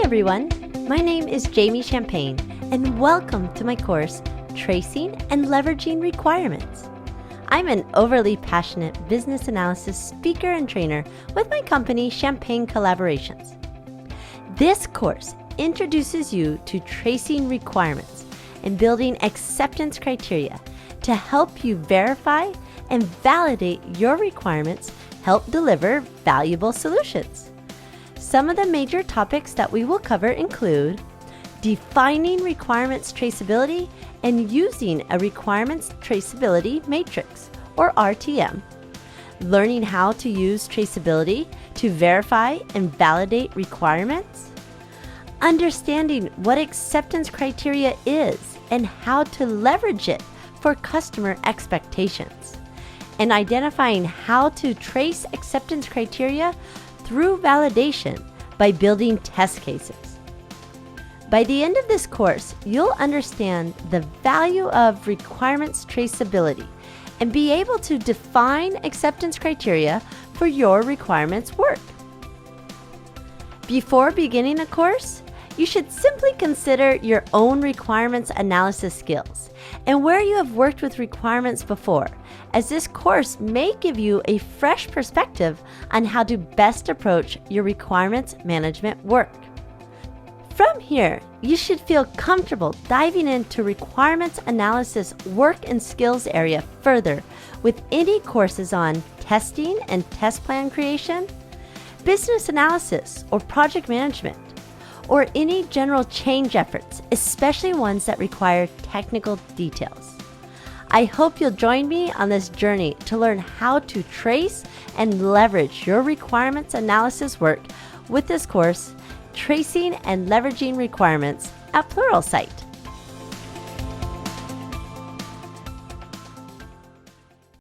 everyone, my name is Jamie Champagne and welcome to my course, Tracing and Leveraging Requirements. I'm an overly passionate business analysis speaker and trainer with my company, Champagne Collaborations. This course introduces you to tracing requirements and building acceptance criteria to help you verify and validate your requirements, help deliver valuable solutions. Some of the major topics that we will cover include defining requirements traceability and using a requirements traceability matrix, or RTM, learning how to use traceability to verify and validate requirements, understanding what acceptance criteria is and how to leverage it for customer expectations, and identifying how to trace acceptance criteria through validation by building test cases. By the end of this course, you'll understand the value of requirements traceability and be able to define acceptance criteria for your requirements work. Before beginning a course, you should simply consider your own requirements analysis skills and where you have worked with requirements before, as this course may give you a fresh perspective on how to best approach your requirements management work. From here, you should feel comfortable diving into requirements analysis work and skills area further with any courses on testing and test plan creation, business analysis or project management, or any general change efforts, especially ones that require technical details. I hope you'll join me on this journey to learn how to trace and leverage your requirements analysis work with this course, Tracing and Leveraging Requirements at Pluralsight.